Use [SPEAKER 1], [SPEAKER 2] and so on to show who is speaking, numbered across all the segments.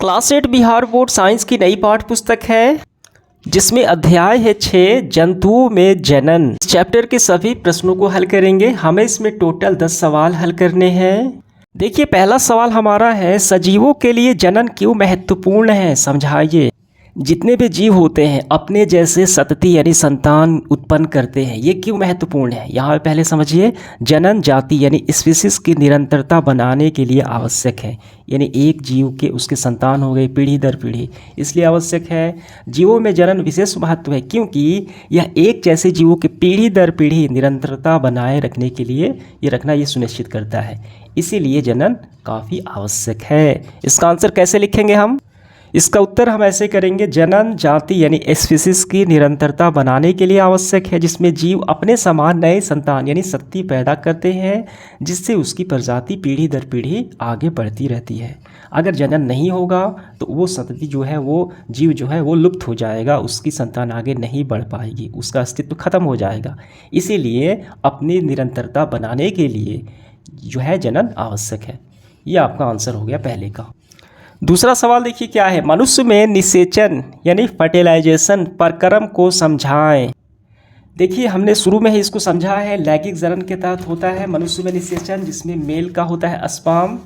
[SPEAKER 1] Class 8 Bihar board science की नई पाठ्य पुस्तक है जिसमें अध्याय है 6 जंतुओं में जनन। इस चैप्टर के सभी प्रश्नों को हल करेंगे। हमें इसमें टोटल 10 सवाल हल करने हैं। देखिए, पहला सवाल हमारा है, सजीवों के लिए जनन क्यों महत्वपूर्ण है, समझाइए। जितने भी जीव होते हैं अपने जैसे संतति यानी संतान उत्पन्न करते हैं, ये क्यों महत्वपूर्ण है। यहाँ पहले समझिए, जनन जाति यानी स्पीशीज की निरंतरता बनाने के लिए आवश्यक है। यानी एक जीव के उसके संतान हो गए पीढ़ी दर पीढ़ी, इसलिए आवश्यक है। जीवों में जनन विशेष महत्व है क्योंकि यह एक जैसे जीवों की पीढ़ी दर पीढ़ी निरंतरता बनाए रखने के लिए ये सुनिश्चित करता है। इसीलिए जनन काफ़ी आवश्यक है। इसका आंसर कैसे लिखेंगे हम? इसका उत्तर हम ऐसे करेंगे, जनन जाति यानी स्पीशीज की निरंतरता बनाने के लिए आवश्यक है, जिसमें जीव अपने समान नए संतान यानी संतति पैदा करते हैं, जिससे उसकी प्रजाति पीढ़ी दर पीढ़ी आगे बढ़ती रहती है। अगर जनन नहीं होगा तो वो संतति जो है, वो जीव जो है वो लुप्त हो जाएगा, उसकी संतान आगे नहीं बढ़ पाएगी, उसका अस्तित्व खत्म हो जाएगा। इसीलिए अपनी निरंतरता बनाने के लिए जो है जनन आवश्यक है। ये आपका आंसर हो गया पहले का। दूसरा सवाल देखिए क्या है, मनुष्य में निषेचन यानी फर्टिलाइजेशन प्रक्रम को समझाएं। देखिए, हमने शुरू में ही इसको समझा है। लैंगिक जनन के तहत होता है मनुष्य में निषेचन, जिसमें मेल का होता है स्पर्म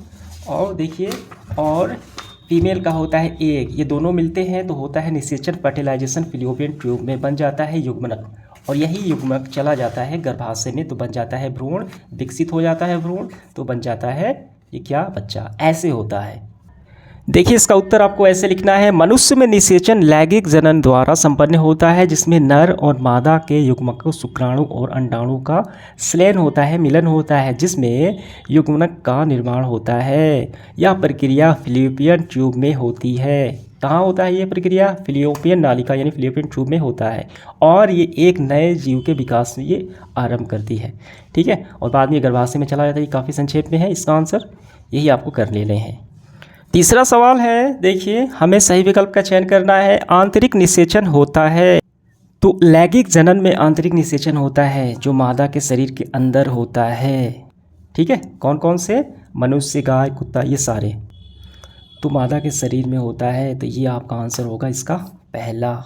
[SPEAKER 1] और देखिए और फीमेल का होता है एग। ये दोनों मिलते हैं तो होता है निषेचन, फर्टिलाइजेशन। फिलियोपियन ट्यूब में बन जाता है युग्मनक और यही युग्मक चला जाता है गर्भाशय में तो बन जाता है भ्रूण, विकसित हो जाता है भ्रूण तो बन जाता है ये क्या, बच्चा। ऐसे होता है। देखिए, इसका उत्तर आपको ऐसे लिखना है, मनुष्य में निषेचन लैंगिक जनन द्वारा संपन्न होता है, जिसमें नर और मादा के युग्मकों शुक्राणु और अंडाणु का संलयन होता है, मिलन होता है, जिसमें युग्मक का निर्माण होता है। यह प्रक्रिया फिलियोपियन ट्यूब में होती है। कहाँ होता है ये प्रक्रिया? फिलियोपियन नालिका यानी फिलियोपियन ट्यूब में होता है और ये एक नए जीव के विकास में ये आरंभ करती है। ठीक है, और बाद में गर्भाशय में चला जाता है। ये काफ़ी संक्षेप में है, इसका आंसर यही आपको कर लेने हैं। तीसरा सवाल है, देखिए हमें सही विकल्प का चयन करना है। आंतरिक निषेचन होता है तो लैंगिक जनन में आंतरिक निषेचन होता है जो मादा के शरीर के अंदर होता है। ठीक है, कौन कौन से? मनुष्य, गाय, कुत्ता, ये सारे तो मादा के शरीर में होता है। तो ये आपका आंसर होगा इसका पहला।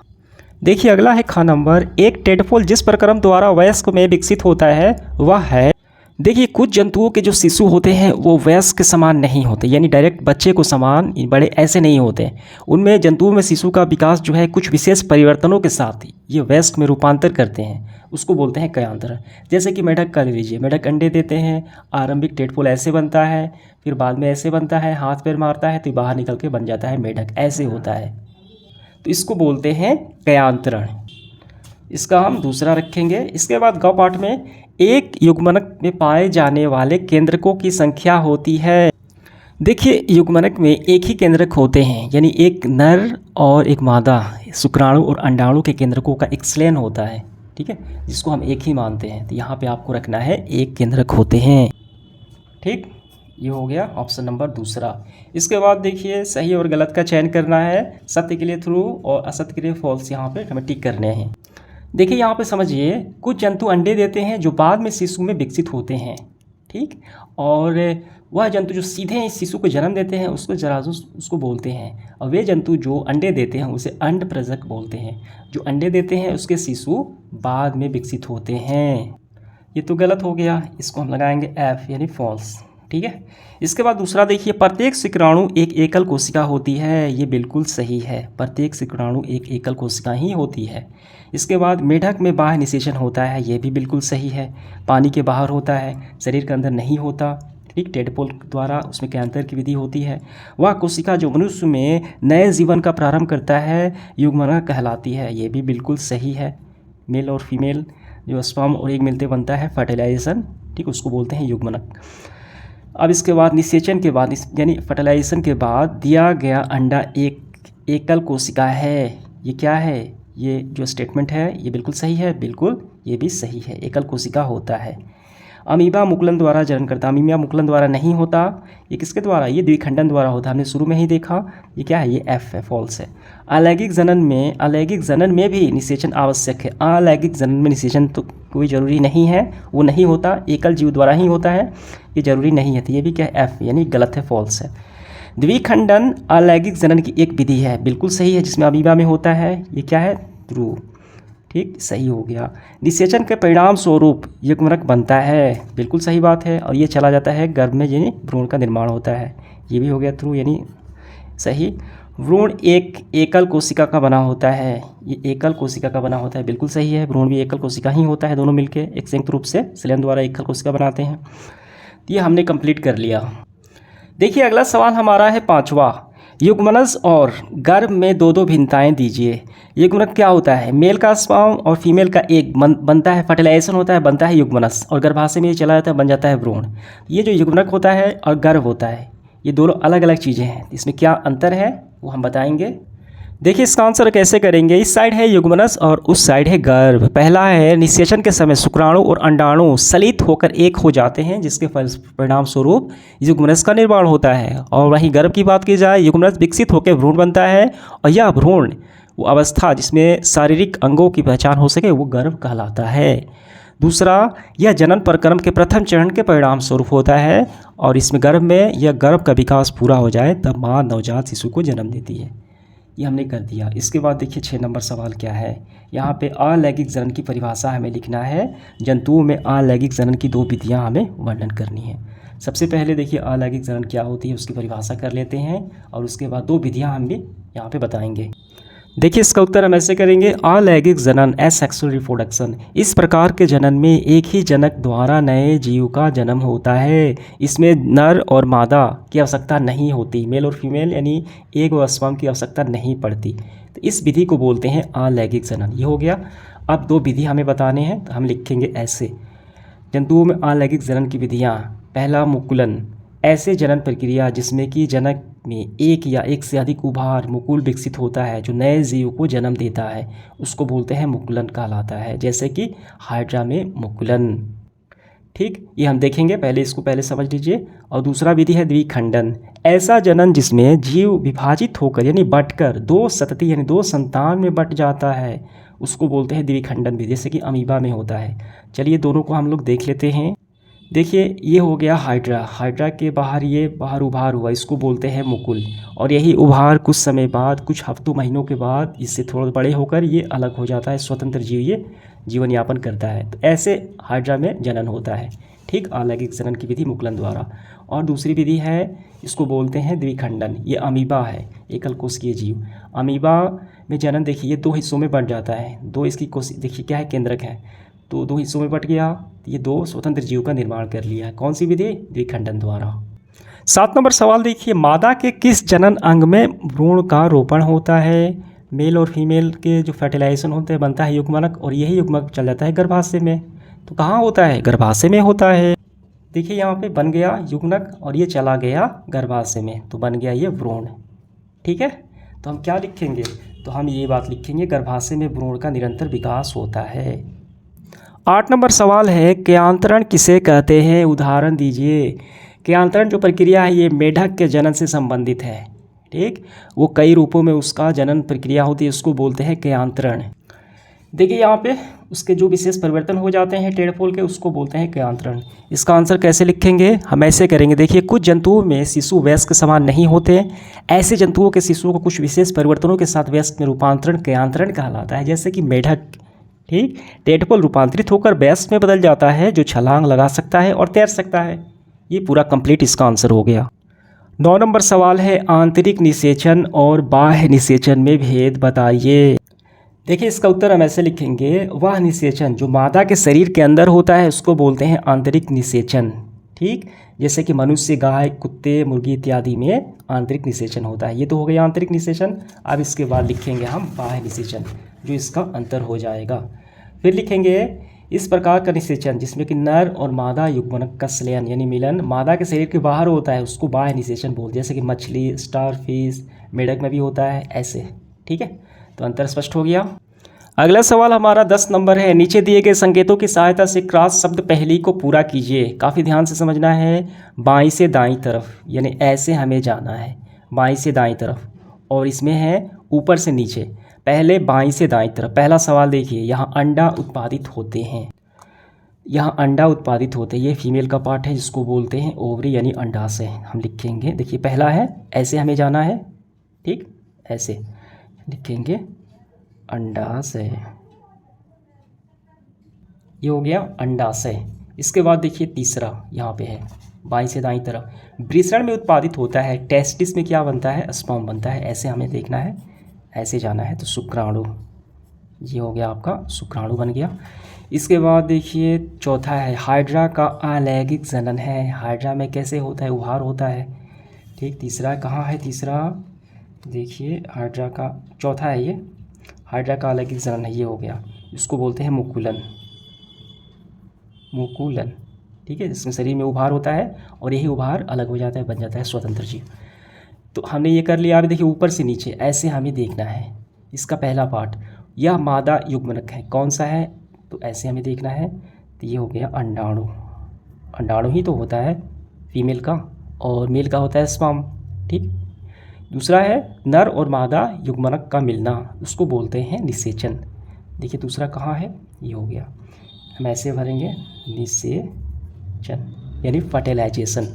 [SPEAKER 1] देखिए, अगला है खा नंबर। एक टेडपोल जिस प्रक्रम द्वारा वयस्क में विकसित होता है वह है। देखिए, कुछ जंतुओं के जो शिशु होते हैं वो वयस्क के समान नहीं होते, यानी डायरेक्ट बच्चे को समान बड़े ऐसे नहीं होते। उनमें जंतुओं में शिशु का विकास जो है कुछ विशेष परिवर्तनों के साथ ये वयस्क में रूपांतर करते हैं, उसको बोलते हैं कयांतरण। जैसे कि मेढक का ले लीजिए, मेढक अंडे देते हैं, आरंभिक टेडपोल ऐसे बनता है, फिर बाद में ऐसे बनता है, हाथ पैर मारता है तो बाहर निकल के बन जाता है मेढक, ऐसे होता है। तो इसको बोलते हैं कयांतरण। इसका हम दूसरा रखेंगे। इसके बाद गौ पाठ में एक युग्मनक में पाए जाने वाले केंद्रकों की संख्या होती है। देखिए, युग्मनक में एक ही केंद्रक होते हैं, यानी एक नर और एक मादा शुक्राणु और अंडाणु के केंद्रकों का एक संलयन होता है। ठीक है, जिसको हम एक ही मानते हैं। तो यहाँ पे आपको रखना है एक केंद्रक होते हैं। ठीक, ये हो गया ऑप्शन नंबर दूसरा। इसके बाद देखिए, सही और गलत का चयन करना है। सत्य के लिए ट्रू और असत्य के लिए फॉल्स यहाँ पे हमें टिक करने हैं। देखिए, यहाँ पे समझिए, कुछ जंतु अंडे देते हैं जो बाद में शिशु में विकसित होते हैं। ठीक, और वह जंतु जो सीधे शिशु को जन्म देते हैं उसको जराजुस उसको बोलते हैं, और वे जंतु जो अंडे देते हैं उसे अंडप्रजक बोलते हैं। जो अंडे देते हैं उसके शिशु बाद में विकसित होते हैं। ये तो गलत हो गया, इसको हम लगाएंगे एफ यानी फॉल्स। ठीक है, इसके बाद दूसरा देखिए, प्रत्येक शुक्राणु एक एकल कोशिका होती है। ये बिल्कुल सही है, प्रत्येक शुक्राणु एक एकल कोशिका ही होती है। इसके बाद मेढक में बाह्य निषेचन होता है, ये भी बिल्कुल सही है, पानी के बाहर होता है, शरीर के अंदर नहीं होता। ठीक, टेडपोल द्वारा उसमें कैंतर की विधि होती है। वह कोशिका जो मनुष्य में नए जीवन का प्रारंभ करता है युग्मनक कहलाती है, ये भी बिल्कुल सही है। मेल और फीमेल जो स्पर्म और एग मिलते बनता है फर्टिलाइजेशन, ठीक, उसको बोलते हैं युग्मनक। अब इसके बाद निषेचन के बाद यानी फर्टिलाइजेशन के बाद दिया गया अंडा एक एकल कोशिका है। ये क्या है? ये जो स्टेटमेंट है ये बिल्कुल सही है, बिल्कुल ये भी सही है, एकल कोशिका होता है। अमीबा मुकुलन द्वारा जनन करता, अमीबा मुकुलन द्वारा नहीं होता। ये किसके द्वारा? ये द्विखंडन द्वारा होता, हमने शुरू में ही देखा। ये क्या है? ये एफ है, फॉल्स है। अलैंगिक जनन में भी निषेचन आवश्यक है। अलैंगिक जनन में निषेचन तो कोई ज़रूरी नहीं है, वो नहीं होता, एकल जीव द्वारा ही होता है, ये ज़रूरी नहीं है। तो ये भी क्या है? एफ यानी गलत है, फॉल्स है। द्विखंडन अलैंगिक जनन की एक विधि है, बिल्कुल सही है, जिसमें अमीबा में होता है। ये क्या है? ट्रू, ठीक, सही हो गया। निषेचन के परिणाम स्वरूप युग्मनक बनता है, बिल्कुल सही बात है, और ये चला जाता है गर्भ में, यानी भ्रूण का निर्माण होता है। ये भी हो गया ट्रू, यानी सही। भ्रूण एक एकल कोशिका का बना होता है, ये एकल कोशिका का बना होता है, बिल्कुल सही है। भ्रूण भी एकल कोशिका ही होता है, दोनों मिलके एक संयुक्त रूप से संलयन द्वारा एकल कोशिका बनाते हैं। ये हमने कंप्लीट कर लिया। देखिए अगला सवाल हमारा है 5वां। युग्मनज और गर्भ में दो दो भिन्नताएं दीजिए। युग्मनज क्या होता है? मेल का स्पर्म और फीमेल का एग बनता है, फर्टिलाइजेशन होता है, बनता है युग्मनज, और गर्भाशय में ये चला जाता है, बन जाता है भ्रूण। ये जो युग्मनक होता है और गर्भ होता है, ये दोनों अलग अलग चीज़ें हैं। इसमें क्या अंतर है वो हम बताएंगे। देखिए इसका आंसर कैसे करेंगे। इस साइड है युग्मनज और उस साइड है गर्भ। पहला है निषेचन के समय शुक्राणु और अंडाणु सलित होकर एक हो जाते हैं, जिसके परिणाम स्वरूप युग्मनज का निर्माण होता है। और वहीं गर्भ की बात की जाए, युग्मनज विकसित होकर भ्रूण बनता है, और यह भ्रूण वो अवस्था जिसमें शारीरिक अंगों की पहचान हो सके वो गर्भ कहलाता है। दूसरा, यह जनन प्रक्रम के प्रथम चरण के परिणाम स्वरूप होता है, और इसमें गर्भ में यह गर्भ का विकास पूरा हो जाए तब माँ नवजात शिशु को जन्म देती है। ये हमने कर दिया। इसके बाद देखिए 6 नंबर सवाल क्या है। यहाँ पे अलैंगिक जनन की परिभाषा हमें लिखना है। जंतुओं में अलैंगिक जनन की 2 विधियाँ हमें वर्णन करनी है। सबसे पहले देखिए अलैंगिक जनन क्या होती है उसकी परिभाषा कर लेते हैं, और उसके बाद 2 विधियाँ हम भी यहाँ पे बताएंगे। देखिए इसका उत्तर हम ऐसे करेंगे। अलैंगिक जनन एसेक्सुअल रिप्रोडक्शन, इस प्रकार के जनन में एक ही जनक द्वारा नए जीव का जन्म होता है। इसमें नर और मादा की आवश्यकता नहीं होती, मेल और फीमेल यानी एग और स्पर्म की आवश्यकता नहीं पड़ती। तो इस विधि को बोलते हैं अलैंगिक जनन। ये हो गया। अब 2 विधि हमें बताने हैं, तो हम लिखेंगे ऐसे। जंतुओं में अलैंगिक जनन की विधियाँ। पहला मुकुलन, ऐसे जनन प्रक्रिया जिसमें कि जनक में एक या एक से अधिक उभार मुकुल विकसित होता है जो नए जीव को जन्म देता है, उसको बोलते हैं मुकुलन कहलाता है। जैसे कि हाइड्रा में मुकुलन। ठीक, ये हम देखेंगे, पहले इसको पहले समझ लीजिए। और दूसरा विधि है द्विखंडन, ऐसा जनन जिसमें जीव विभाजित होकर यानी बंटकर 2 संतति यानी 2 संतान में बंट जाता है, उसको बोलते हैं द्विखंडन विधि, जैसे कि अमीबा में होता है। चलिए दोनों को हम लोग देख लेते हैं। देखिए ये हो गया हाइड्रा, हाइड्रा के बाहर ये बाहर उभार हुआ, इसको बोलते हैं मुकुल। और यही उभार कुछ समय बाद, कुछ हफ्तों महीनों के बाद इससे थोड़ा बड़े होकर ये अलग हो जाता है, स्वतंत्र जीव ये जीवन यापन करता है। तो ऐसे हाइड्रा में जनन होता है। ठीक, अलैंगिक जनन की विधि मुकुलन द्वारा। और दूसरी विधि है, इसको बोलते हैं द्विखंडन। ये अमीबा है, एकल कोशिकीय जीव। अमीबा में जनन देखिए ये 2 हिस्सों में बंट जाता है। 2 इसकी कोशिका देखिए क्या है, केंद्रक है, तो 2 हिस्सों में बट गया। ये 2 स्वतंत्र जीव का निर्माण कर लिया है। कौन सी विधि? द्विखंडन द्वारा। 7 नंबर सवाल देखिए, मादा के किस जनन अंग में भ्रूण का रोपण होता है? मेल और फीमेल के जो फर्टिलाइजेशन होते हैं, बनता है युग्मनक, और यही युग्मनक चल जाता है गर्भाशय में। तो कहाँ होता है? गर्भाशय में होता है। देखिए यहाँ पे बन गया युग्मनक और ये चला गया गर्भाशय में, तो बन गया ये भ्रूण। ठीक है, तो हम क्या लिखेंगे? तो हम ये बात लिखेंगे, गर्भाशय में भ्रूण का निरंतर विकास होता है। 8 नंबर सवाल है, क्यांतरण किसे कहते हैं? उदाहरण दीजिए। क्यांतरण जो प्रक्रिया है ये मेढक के जनन से संबंधित है। ठीक, वो कई रूपों में उसका जनन प्रक्रिया होती है, उसको बोलते हैं क्यांतरण। देखिए यहाँ पे उसके जो विशेष परिवर्तन हो जाते हैं टेढ़फोल के, उसको बोलते हैं क्यांतरण। इसका आंसर कैसे लिखेंगे? हम ऐसे करेंगे। देखिए कुछ जंतुओं में शिशु वयस्क के समान नहीं होते। ऐसे जंतुओं के शिशुओं को कुछ विशेष परिवर्तनों के साथ वयस्क में रूपांतरण क्यांतरण कहलाता है। जैसे कि मेढक, ठीक, टेढ़फोल रूपांतरित होकर वयस्क में बदल जाता है, जो छलांग लगा सकता है और तैर सकता है। ये पूरा कंप्लीट इसका आंसर हो गया। 9 नंबर सवाल है, आंतरिक निषेचन और बाह्य निषेचन में भेद बताइए। देखिए इसका उत्तर हम ऐसे लिखेंगे, वह निषेचन जो मादा के शरीर के अंदर होता है उसको बोलते हैं आंतरिक निषेचन। ठीक, जैसे कि मनुष्य, गाय, कुत्ते, मुर्गी इत्यादि में आंतरिक निषेचन होता है। ये तो हो गया आंतरिक निषेचन। अब इसके बाद लिखेंगे हम बाह्य निषेचन, जो इसका अंतर हो जाएगा। फिर लिखेंगे इस प्रकार का निषेचन जिसमें कि नर और मादा युग्मनक का संलयन यानी मिलन मादा के शरीर के बाहर होता है, उसको बाह्य निषेचन बोलते हैं। जैसे कि मछली, स्टारफिश, मेढक में भी होता है ऐसे। ठीक है, तो अंतर स्पष्ट हो गया। अगला सवाल हमारा 10 नंबर है, नीचे दिए गए संकेतों की सहायता से क्रॉस शब्द पहली को पूरा कीजिए। काफ़ी ध्यान से समझना है। बाईं से दाईं तरफ यानी ऐसे हमें जाना है, बाईं से दाईं तरफ, और इसमें है ऊपर से नीचे। पहले बाईं से दाईं तरफ। पहला सवाल देखिए, यहाँ अंडा उत्पादित होते हैं। यहाँ अंडा उत्पादित होते हैं, ये फीमेल का पार्ट है जिसको बोलते हैं ओवरी यानी अंडाशय। हम लिखेंगे, देखिए पहला है, ऐसे हमें जाना है, ठीक, ऐसे लिखेंगे अंडाशय, ये हो गया अंडाशय। इसके बाद देखिए तीसरा यहाँ पे है, बाईं से दाईं तरफ, वृषण में उत्पादित होता है, टेस्टिस में क्या बनता है, स्पर्म बनता है, ऐसे हमें देखना है, ऐसे जाना है, तो शुक्राणु, ये हो गया आपका शुक्राणु बन गया। इसके बाद देखिए चौथा है, हाइड्रा का अलैंगिक जनन है, हाइड्रा में कैसे होता है, उभार होता है, ठीक। तीसरा कहाँ है, तीसरा देखिए हाइड्रा का, चौथा है ये, हाइड्रा का अलैंगिक जनन है, ये हो गया, इसको बोलते हैं मुकुलन, मुकुलन, ठीक है, जिसमें शरीर में उभार होता है और यही उभार अलग हो जाता है, बन जाता है स्वतंत्र जीव। तो हमने ये कर लिया। अब देखिए ऊपर से नीचे ऐसे हमें देखना है, इसका पहला पार्ट, यह मादा युग्मनक है, कौन सा है, तो ऐसे हमें देखना है, तो ये हो गया अंडाणु, अंडाणु ही तो होता है फीमेल का, और मेल का होता है स्पर्म, ठीक। दूसरा है नर और मादा युग्मनक का मिलना, उसको बोलते हैं निषेचन। देखिए दूसरा कहाँ है, ये हो गया, हम ऐसे भरेंगे, निषेचन यानी फर्टिलाइजेशन।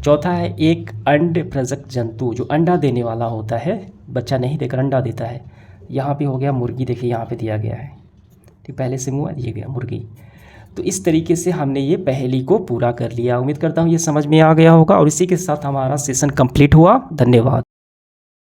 [SPEAKER 1] चौथा है एक अंड प्रजक जंतु, जो अंडा देने वाला होता है, बच्चा नहीं देकर अंडा देता है, यहाँ पे हो गया मुर्गी, देखिए यहाँ पे दिया गया है, ठीक, पहले से मुँह दिया गया मुर्गी। तो इस तरीके से हमने ये पहेली को पूरा कर लिया। उम्मीद करता हूँ ये समझ में आ गया होगा, और इसी के साथ हमारा सेशन कंप्लीट हुआ। धन्यवाद।